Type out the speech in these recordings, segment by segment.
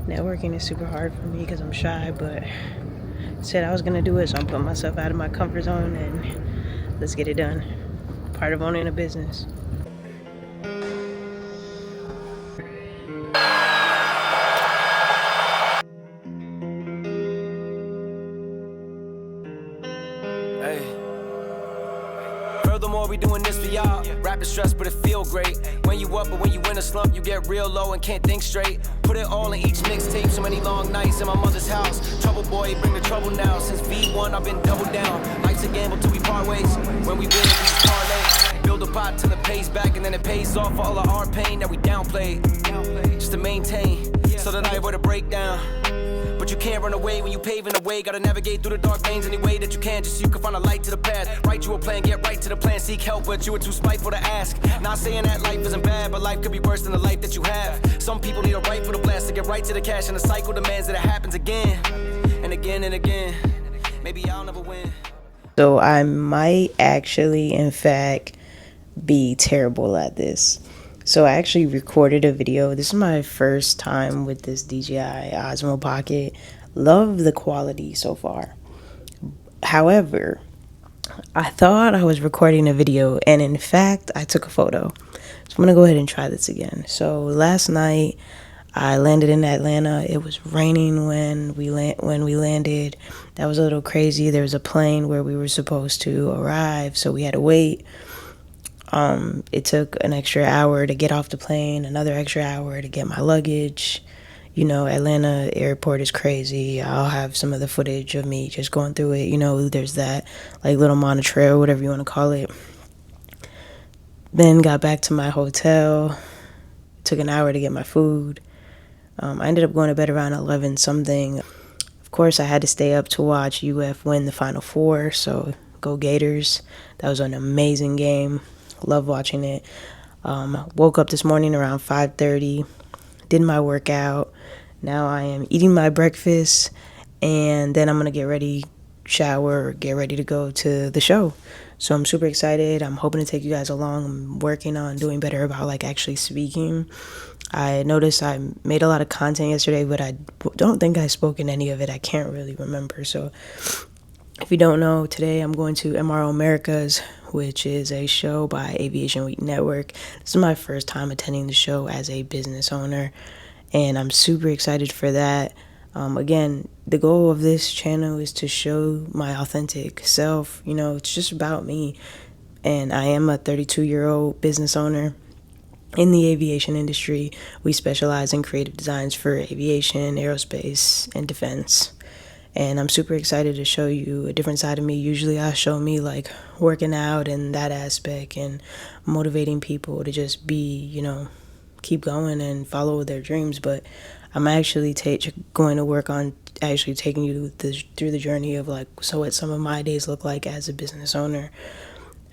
Networking is super hard for me because I'm shy, but said I was gonna do it, so I'm putting myself out of my comfort zone and let's get it done. Part of owning a business. Furthermore, we doing this for y'all. Rapping stress, but it feel great. When you up, but when you in a slump, you get real low and can't think straight. Put it all in each mixtape, so many long nights in my mother's house. Trouble boy, bring the trouble now. Since V1, I've been double down. Life's a gamble till we part ways. When we win, we just parlay. Build a pot till it pays back, and then it pays off for all of our pain that we downplayed. Just to maintain, so the night were to break down. But you can't run away when you paving the way. Gotta navigate through the dark lanes any way that you can, just so you can find a light to the path. Write you a plan, get right to the plan. Seek help, but you were too spiteful to ask. Not saying that life isn't bad, but life could be worse than the life that you have. Some people need a right for the blast to get right to the cash, and the cycle demands that it happens again and again and again. Maybe I'll never win. So I might actually, in fact, be terrible at this. So I actually recorded a video. This is my first time with this DJI Osmo Pocket. Love the quality so far. However, I thought I was recording a video, and in fact, I took a photo. So I'm gonna go ahead and try this again. So last night, I landed in Atlanta. It was raining when we landed. That was a little crazy. There was a plane where we were supposed to arrive, so we had to wait. It took an extra hour to get off the plane, another extra hour to get my luggage. You know, Atlanta airport is crazy. I'll have some of the footage of me just going through it. You know, there's that like little monitor, whatever you want to call it. Then got back to my hotel. It took an hour to get my food. I ended up going to bed around 11 something. Of course, I had to stay up to watch UF win the Final Four, so go Gators. That was an amazing game. Love watching it. Woke up this morning around 5:30, did my workout. Now I am eating my breakfast, and then I'm gonna get ready, shower, get ready to go to the show. So I'm super excited. I'm hoping to take you guys along. I'm working on doing better about like actually speaking. I noticed I made a lot of content yesterday, but I don't think I spoke in any of it. I can't really remember. So if you don't know, today I'm going to MRO Americas, which is a show by Aviation Week Network. This is my first time attending the show as a business owner, and I'm super excited for that. Again, the goal of this channel is to show my authentic self. You know, it's just about me, and I am a 32-year-old business owner in the aviation industry. We specialize in creative designs for aviation, aerospace, and defense. And I'm super excited to show you a different side of me. Usually I show me like working out and that aspect and motivating people to just be, you know, keep going and follow their dreams. But I'm actually going to work on actually taking you through the journey of like, so what some of my days look like as a business owner.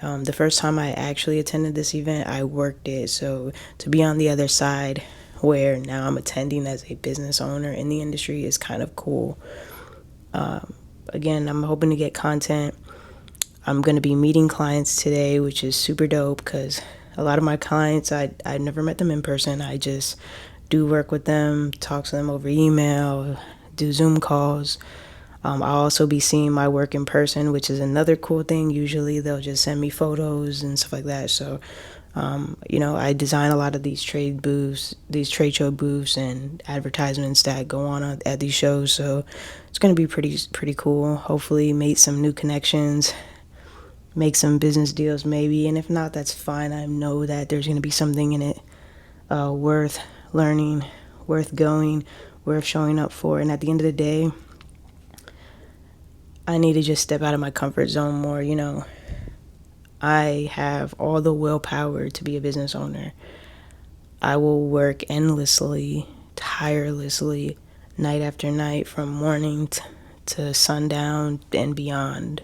The first time I actually attended this event, I worked it. So to be on the other side where now I'm attending as a business owner in the industry is kind of cool. Again, I'm hoping to get content. I'm going to be meeting clients today, which is super dope because a lot of my clients, I've never met them in person. I just do work with them, talk to them over email, do Zoom calls. I'll also be seeing my work in person, which is another cool thing. Usually they'll just send me photos and stuff like that. So, you know, I design a lot of these trade show booths and advertisements that go on at these shows. So it's going to be pretty cool. Hopefully make some new connections, make some business deals maybe. And if not, that's fine. I know that there's going to be something in it worth learning, worth going, worth showing up for. And at the end of the day, I need to just step out of my comfort zone more, you know. I have all the willpower to be a business owner. I will work endlessly, tirelessly, night after night, from morning to sundown and beyond,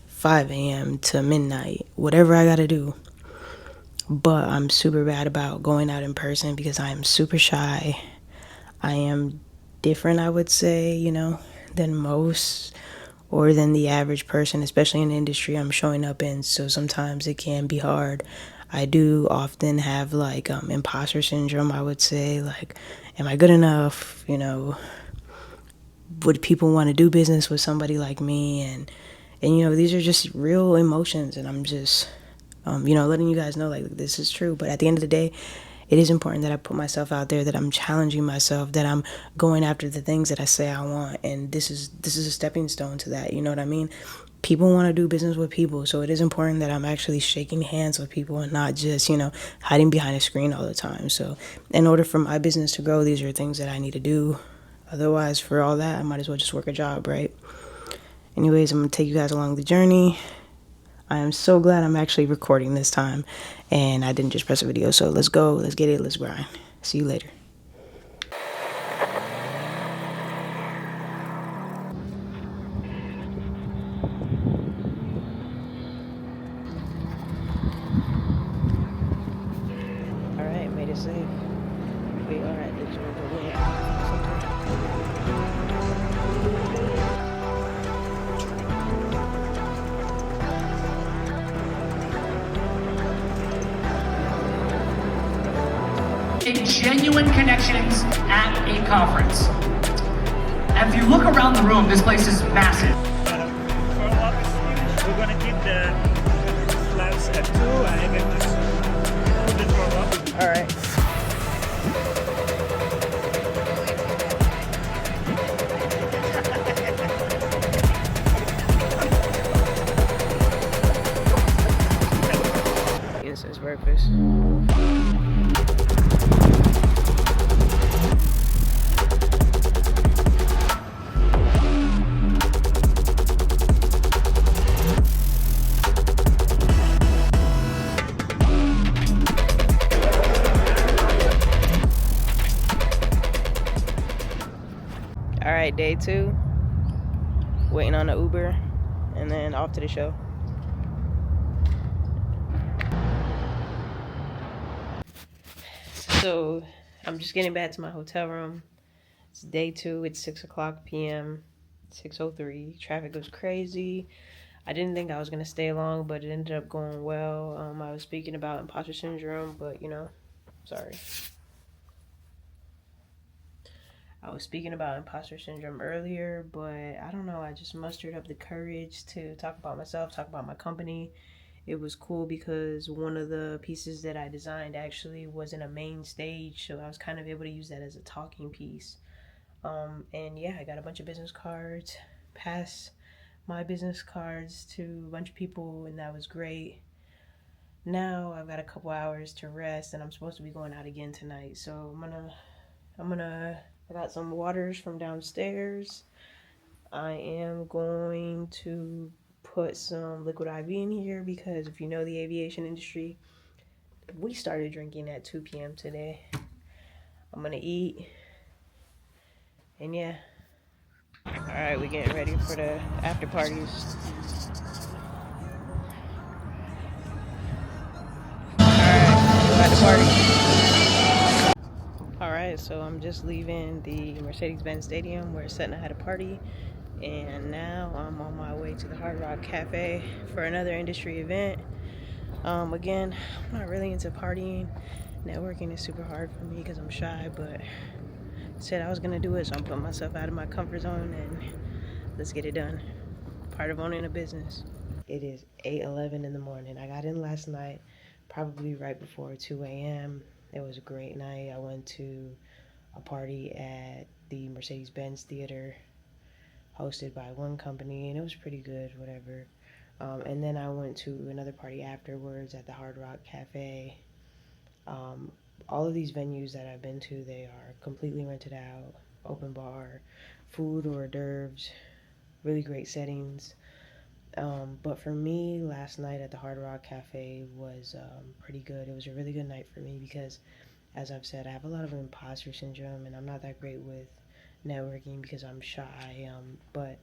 5 a.m. to midnight, whatever I gotta do. But I'm super bad about going out in person because I am super shy. I am different, I would say, you know, than most or than the average person, especially in the industry I'm showing up in. So sometimes it can be hard. I do often have like imposter syndrome, I would say. Like, am I good enough? You know, would people want to do business with somebody like me? And you know, these are just real emotions, and I'm just you know, letting you guys know like this is true. But at the end of the day, it is important that I put myself out there, that I'm challenging myself, that I'm going after the things that I say I want, and this is a stepping stone to that. You know what I mean? People want to do business with people, so it is important that I'm actually shaking hands with people and not just, you know, hiding behind a screen all the time. So in order for my business to grow, these are things that I need to do. Otherwise, for all that, I might as well just work a job, right? Anyways, I'm gonna take you guys along the journey. I am so glad I'm actually recording this time and I didn't just press a video. So let's go, let's get it, let's grind. See you later. All right, made it safe. We are at the Georgia Wind Genuine connections at a conference. If you look around the room, this place is massive. We're gonna keep the flags at 2 and then just put it for up. All right. This is breakfast. All right, day 2. Waiting on the Uber and then off to the show. So I'm just getting back to my hotel room. It's day 2. It's 6 o'clock p.m. 6:03. Traffic was crazy. I didn't think I was gonna stay long, but it ended up going well. I was speaking about imposter syndrome, but you know, sorry. I was speaking about imposter syndrome earlier, but I don't know. I just mustered up the courage to talk about myself, talk about my company. It was cool because one of the pieces that I designed actually was in a main stage, so I was kind of able to use that as a talking piece. And yeah, I got a bunch of business cards, passed my business cards to a bunch of people, and that was great. Now I've got a couple hours to rest, and I'm supposed to be going out again tonight. So I got some waters from downstairs. I am going to put some liquid IV in here because if you know the aviation industry, we started drinking at 2 p.m. today. I'm gonna eat, and yeah. All right, we're getting ready for the after parties. All right, we're at the party. All right, so I'm just leaving the Mercedes-Benz Stadium where Setna had a party, and now I'm on my way to the Hard Rock Cafe for another industry event. Again, I'm not really into partying. Networking is super hard for me because I'm shy, but said I was gonna do it, so I'm putting myself out of my comfort zone and let's get it done. Part of owning a business. It is 8:11 in the morning. I got in last night, probably right before 2 a.m. It was a great night. I went to a party at the Mercedes-Benz Theater hosted by one company, and it was pretty good, whatever. And then I went to another party afterwards at the Hard Rock Cafe. All of these venues that I've been to, they are completely rented out, open bar, food, hors d'oeuvres, really great settings. But for me, last night at the Hard Rock Cafe was pretty good. It was a really good night for me because, as I've said, I have a lot of imposter syndrome and I'm not that great with networking because I'm shy. But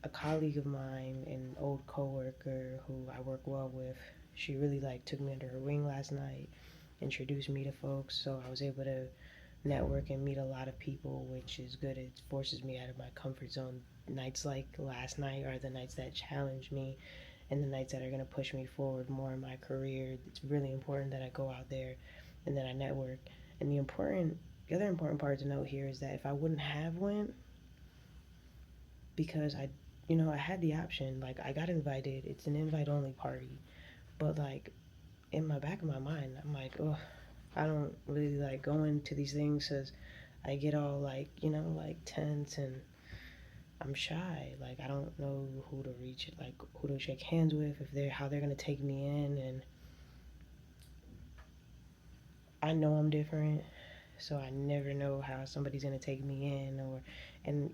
a colleague of mine, an old coworker who I work well with, she really took me under her wing last night, introduced me to folks, so I was able to network and meet a lot of people, which is good. It forces me out of my comfort zone. Nights like last night are the nights that challenge me and the nights that are going to push me forward more in my career. It's really important that I go out there and that I network. And the important the other important part to note here is that if I wouldn't have went, because I had the option, like I got invited, it's an invite only party, but like in my back of my mind, I'm like, oh, I don't really like going to these things because I get all like, like tense and I'm shy. Like I don't know who to reach, like who to shake hands with, how they're gonna take me in, and I know I'm different, so I never know how somebody's gonna take me in, and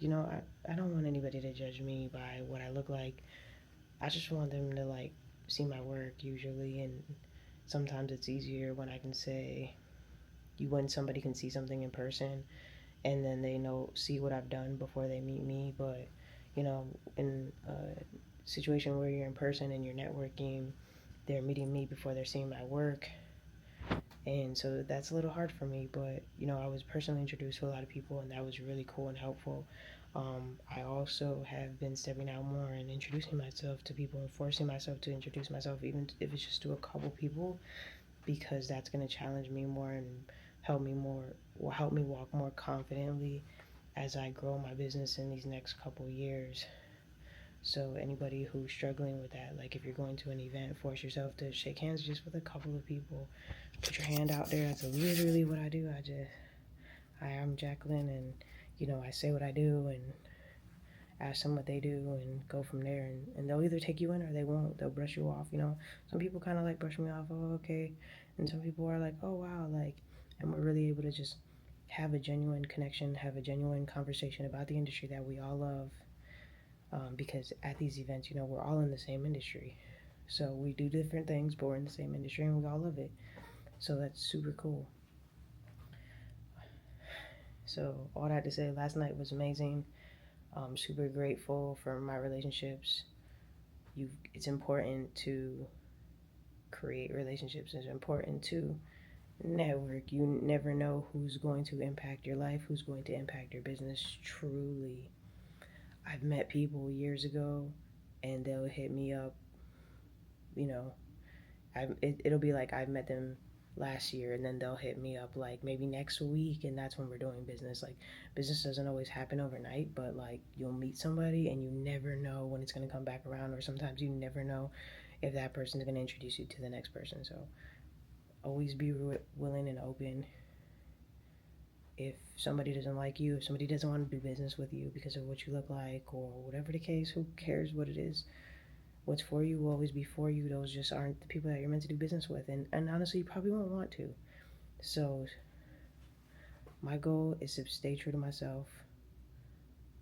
I don't want anybody to judge me by what I look like. I just want them to like see my work usually, and sometimes it's easier when I can say when somebody can see something in person and then they see what I've done before they meet me. But in a situation where you're in person and you're networking, they're meeting me before they're seeing my work, and so that's a little hard for me. But I was personally introduced to a lot of people, and that was really cool and helpful. I also have been stepping out more and introducing myself to people and forcing myself to introduce myself, even if it's just to a couple people, because that's going to challenge me more and help me walk more confidently as I grow my business in these next couple years. So anybody who's struggling with that, like if you're going to an event, force yourself to shake hands just with a couple of people. Put your hand out there. That's literally what I do. Hi, I'm Jacqueline, and I say what I do and ask them what they do and go from there. And they'll either take you in or they won't. They'll brush you off. Some people kind of like brush me off. Oh, okay. And some people are like, oh, wow. Like, and we're really able to just have a genuine connection, have a genuine conversation about the industry that we all love. Because at these events, we're all in the same industry. So we do different things, but we're in the same industry and we all love it. So that's super cool. So all that to say, last night was amazing. I'm super grateful for my relationships. It's important to create relationships. It's important to network. You never know who's going to impact your life, who's going to impact your business. Truly, I've met people years ago, and they'll hit me up. It'll be like I've met them last year, and then they'll hit me up like maybe next week, and that's when we're doing business. Like business doesn't always happen overnight, but like you'll meet somebody and you never know when it's going to come back around, or sometimes you never know if that person's going to introduce you to the next person. So always be willing and open. If somebody doesn't like you, if somebody doesn't want to do business with you because of what you look like or whatever the case, who cares what it is? What's for you will always be for you. Those just aren't the people that you're meant to do business with. And honestly, you probably won't want to. So my goal is to stay true to myself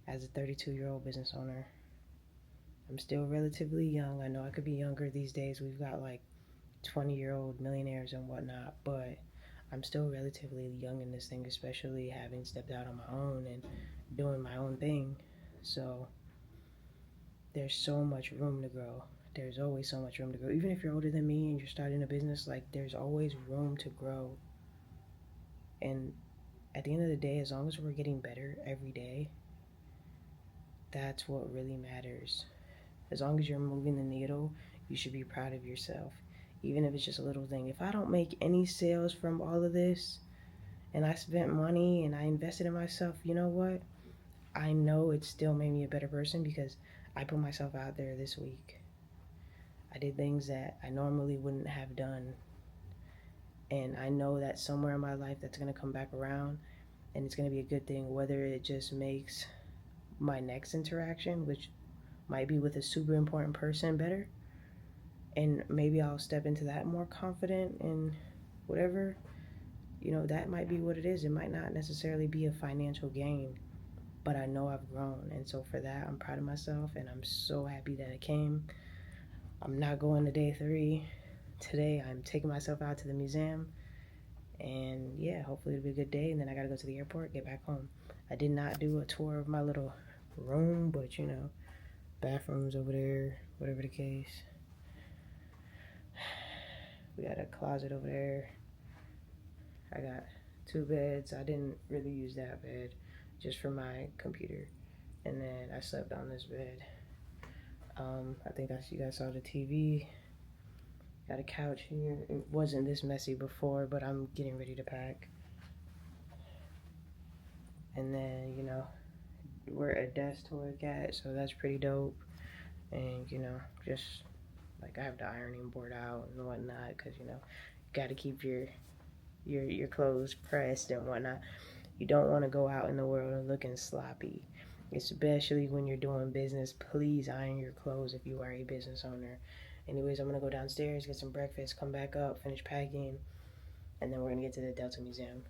as a 32-year-old business owner. I'm still relatively young. I know I could be younger these days. We've got like 20-year-old millionaires and whatnot, but I'm still relatively young in this thing, especially having stepped out on my own and doing my own thing. So there's so much room to grow. There's always so much room to grow. Even if you're older than me and you're starting a business, like there's always room to grow. And at the end of the day, as long as we're getting better every day, that's what really matters. As long as you're moving the needle, you should be proud of yourself. Even if it's just a little thing. If I don't make any sales from all of this and I spent money and I invested in myself, you know what? I know it still made me a better person because I put myself out there this week. I did things that I normally wouldn't have done. And I know that somewhere in my life that's going to come back around and it's going to be a good thing, whether it just makes my next interaction, which might be with a super important person, better. And maybe I'll step into that more confident and whatever. That might be what it is. It might not necessarily be a financial gain, but I know I've grown. And so for that, I'm proud of myself and I'm so happy that it came. I'm not going to day 3. Today, I'm taking myself out to the museum. And yeah, hopefully it'll be a good day. And then I got to go to the airport, get back home. I did not do a tour of my little room, but bathrooms over there, whatever the case. We got a closet over there. I got 2 beds. I didn't really use that bed, just for my computer. And then I slept on this bed. I think you guys saw the TV. Got a couch here. It wasn't this messy before, but I'm getting ready to pack. And then, you know, we're a desk to work at, so that's pretty dope. And, you know, just like I have the ironing board out and whatnot, because, you know, you got to keep your clothes pressed and whatnot. You don't want to go out in the world looking sloppy, especially when you're doing business. Please iron your clothes if you are a business owner. Anyways, I'm gonna go downstairs, get some breakfast, come back up, finish packing, and then we're gonna get to the Delta Museum.